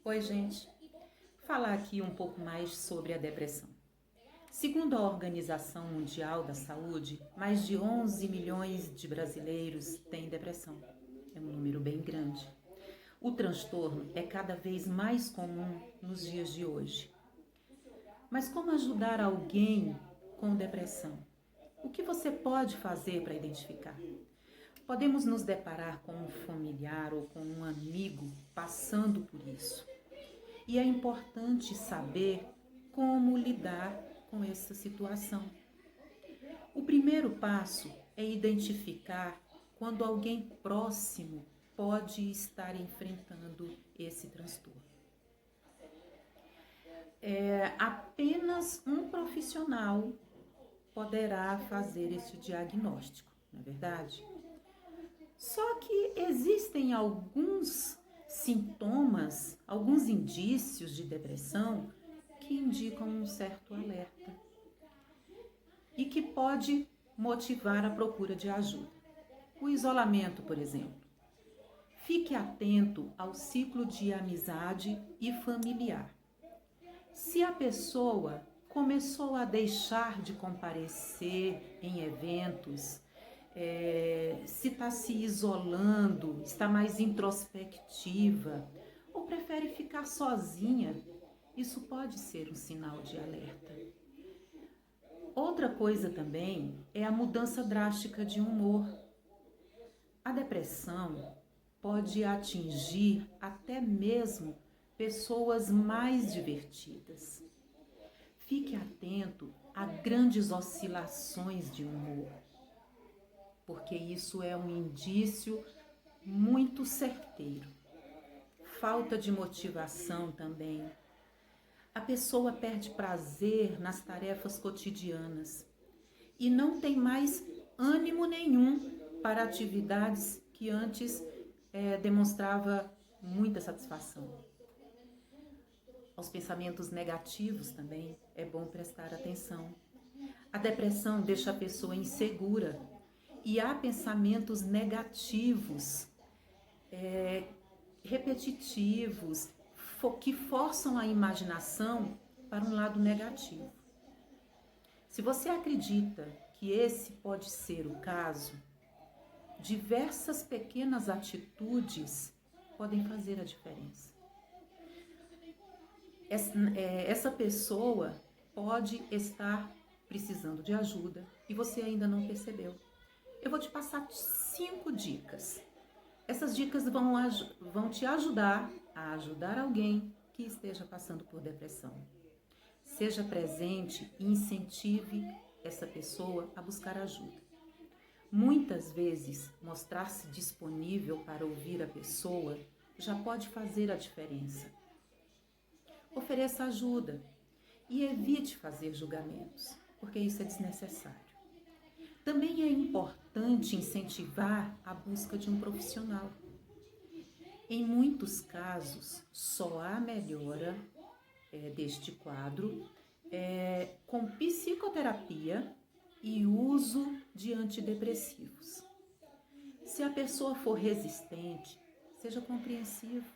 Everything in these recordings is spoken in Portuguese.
Oi, gente. Falar aqui um pouco mais sobre a depressão. Segundo a Organização Mundial da Saúde, mais de 11 milhões de brasileiros têm depressão. É um número bem grande. O transtorno é cada vez mais comum nos dias de hoje. Mas como ajudar alguém com depressão? O que você pode fazer para identificar? Podemos nos deparar com um familiar ou com um amigo passando por isso. E é importante saber como lidar com essa situação. O primeiro passo é identificar quando alguém próximo pode estar enfrentando esse transtorno. Apenas um profissional poderá fazer esse diagnóstico, não é verdade? Só que existem alguns sintomas, alguns indícios de depressão que indicam um certo alerta e que pode motivar a procura de ajuda. O isolamento, por exemplo. Fique atento ao ciclo de amizade e familiar. Se a pessoa começou a deixar de comparecer em eventos, se está se isolando, está mais introspectiva ou prefere ficar sozinha, isso pode ser um sinal de alerta. Outra coisa também é a mudança drástica de humor. A depressão pode atingir até mesmo pessoas mais divertidas. Fique atento a grandes oscilações de humor, porque isso é um indício muito certeiro. Falta de motivação também. A pessoa perde prazer nas tarefas cotidianas e não tem mais ânimo nenhum para atividades que antes demonstrava muita satisfação. Aos pensamentos negativos também é bom prestar atenção. A depressão deixa a pessoa insegura e há pensamentos negativos, repetitivos, que forçam a imaginação para um lado negativo. Se você acredita que esse pode ser o caso, diversas pequenas atitudes podem fazer a diferença. Essa pessoa pode estar precisando de ajuda e você ainda não percebeu. Eu vou te passar 5 dicas. Essas dicas vão te ajudar a ajudar alguém que esteja passando por depressão. Seja presente e incentive essa pessoa a buscar ajuda. Muitas vezes, mostrar-se disponível para ouvir a pessoa já pode fazer a diferença. Ofereça ajuda e evite fazer julgamentos, porque isso é desnecessário. Também é importante incentivar a busca de um profissional. Em muitos casos, só há melhora deste quadro com psicoterapia e uso de antidepressivos. Se a pessoa for resistente, seja compreensivo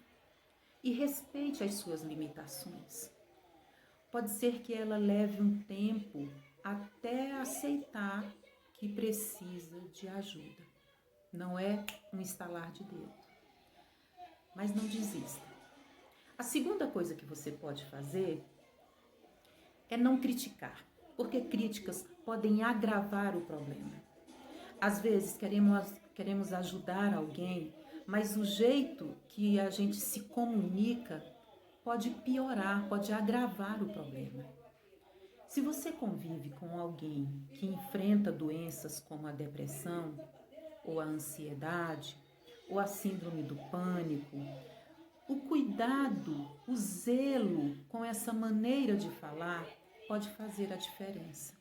e respeite as suas limitações. Pode ser que ela leve um tempo até aceitar que precisa de ajuda. Não é um estalar de dedo. Mas não desista. A segunda coisa que você pode fazer é não criticar, porque críticas podem agravar o problema. Às vezes queremos ajudar alguém, mas o jeito que a gente se comunica pode piorar, pode agravar o problema. Se você convive com alguém que enfrenta doenças como a depressão, ou a ansiedade, ou a síndrome do pânico, o cuidado, o zelo com essa maneira de falar pode fazer a diferença.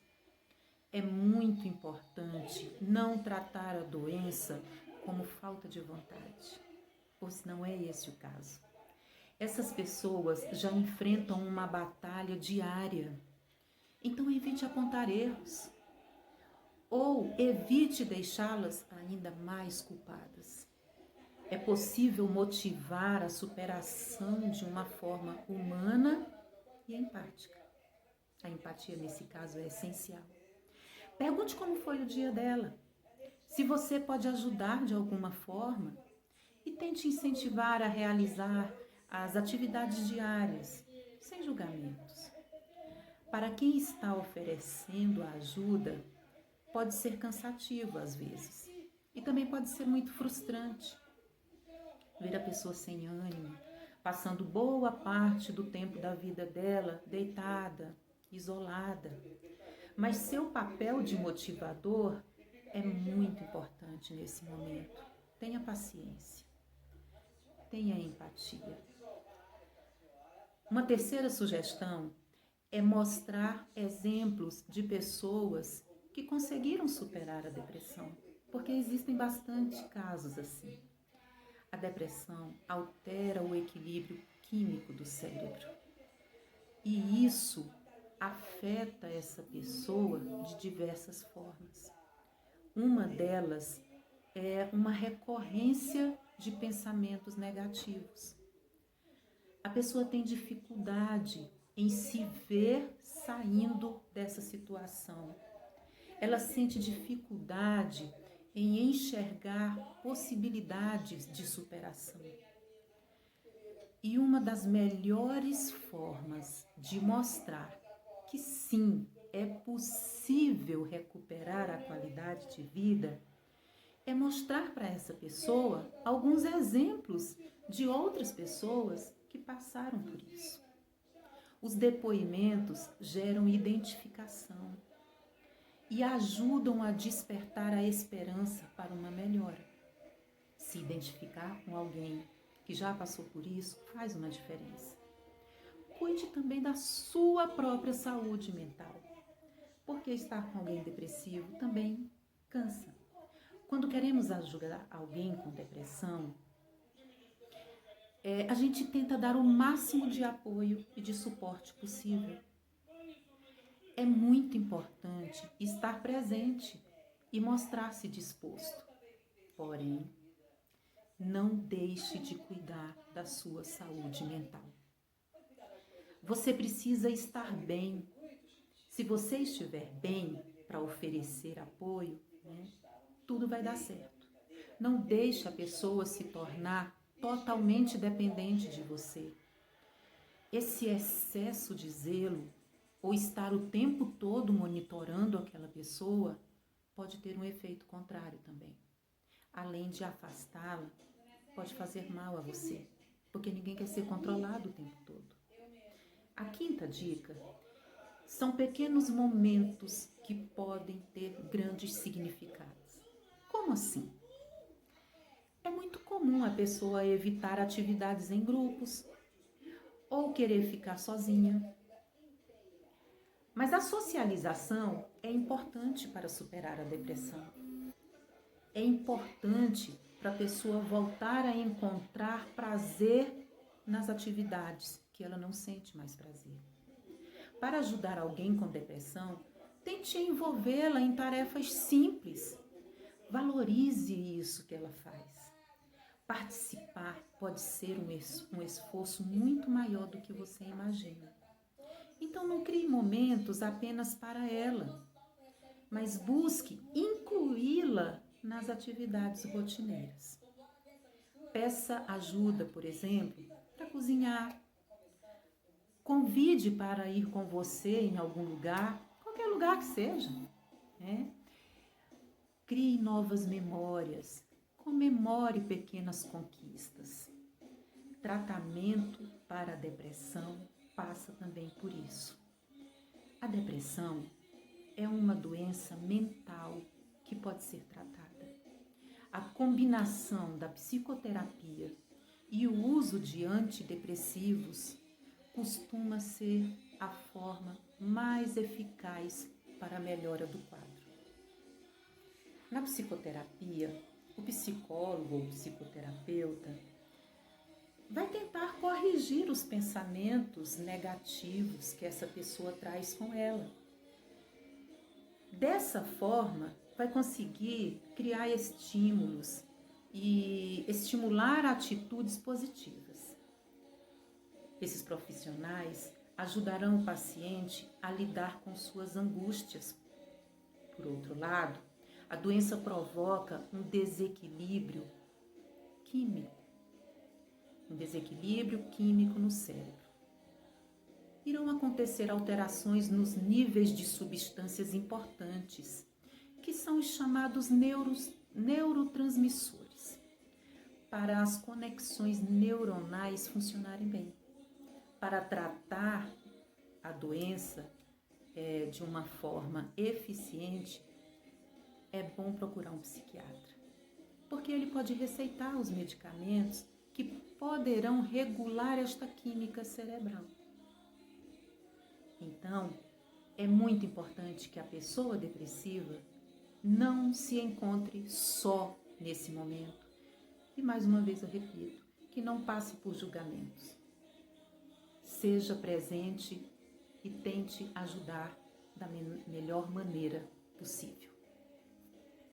É muito importante não tratar a doença como falta de vontade, pois não é esse o caso. Essas pessoas já enfrentam uma batalha diária, então evite apontar erros ou evite deixá-las ainda mais culpadas. É possível motivar a superação de uma forma humana e empática. A empatia, nesse caso, é essencial. Pergunte como foi o dia dela. Se você pode ajudar de alguma forma e tente incentivar a realizar as atividades diárias, sem julgamentos. Para quem está oferecendo a ajuda, pode ser cansativo às vezes e também pode ser muito frustrante. Ver a pessoa sem ânimo, passando boa parte do tempo da vida dela deitada, isolada. Mas seu papel de motivador é muito importante nesse momento. Tenha paciência, tenha empatia. Uma terceira sugestão é mostrar exemplos de pessoas que conseguiram superar a depressão, porque existem bastante casos assim. A depressão altera o equilíbrio químico do cérebro e isso afeta essa pessoa de diversas formas. Uma delas é uma recorrência de pensamentos negativos. A pessoa tem dificuldade em se ver saindo dessa situação. Ela sente dificuldade em enxergar possibilidades de superação. E uma das melhores formas de mostrar que sim, é possível recuperar a qualidade de vida é mostrar para essa pessoa alguns exemplos de outras pessoas que passaram por isso. Os depoimentos geram identificação e ajudam a despertar a esperança para uma melhora. Se identificar com alguém que já passou por isso faz uma diferença. Cuide também da sua própria saúde mental, porque estar com alguém depressivo também cansa. Quando queremos ajudar alguém com depressão, a gente tenta dar o máximo de apoio e de suporte possível. É muito importante estar presente e mostrar-se disposto. Porém, não deixe de cuidar da sua saúde mental. Você precisa estar bem. Se você estiver bem para oferecer apoio, tudo vai dar certo. Não deixe a pessoa se tornar totalmente dependente de você. Esse excesso de zelo ou estar o tempo todo monitorando aquela pessoa pode ter um efeito contrário também. Além de afastá-la, pode fazer mal a você, porque ninguém quer ser controlado o tempo todo. A quinta dica são pequenos momentos que podem ter grandes significados. Como assim? É muito comum a pessoa evitar atividades em grupos ou querer ficar sozinha. Mas a socialização é importante para superar a depressão. É importante para a pessoa voltar a encontrar prazer nas atividades que ela não sente mais prazer. Para ajudar alguém com depressão, tente envolvê-la em tarefas simples. Valorize isso que ela faz. Participar pode ser um esforço muito maior do que você imagina. Então não crie momentos apenas para ela, mas busque incluí-la nas atividades rotineiras. Peça ajuda, por exemplo, para cozinhar. Convide para ir com você em algum lugar, qualquer lugar que seja. Crie novas memórias. Comemore pequenas conquistas. Tratamento para a depressão passa também por isso. A depressão é uma doença mental que pode ser tratada. A combinação da psicoterapia e o uso de antidepressivos costuma ser a forma mais eficaz para a melhora do quadro. Na psicoterapia, o psicólogo ou psicoterapeuta vai tentar corrigir os pensamentos negativos que essa pessoa traz com ela. Dessa forma, vai conseguir criar estímulos e estimular atitudes positivas. Esses profissionais ajudarão o paciente a lidar com suas angústias. Por outro lado, a doença provoca um desequilíbrio químico no cérebro. Irão acontecer alterações nos níveis de substâncias importantes, que são os chamados neurotransmissores, para as conexões neuronais funcionarem bem. Para tratar a doença de uma forma eficiente, é bom procurar um psiquiatra, porque ele pode receitar os medicamentos que poderão regular esta química cerebral. Então, é muito importante que a pessoa depressiva não se encontre só nesse momento. E mais uma vez eu repito, que não passe por julgamentos. Seja presente e tente ajudar da melhor maneira possível.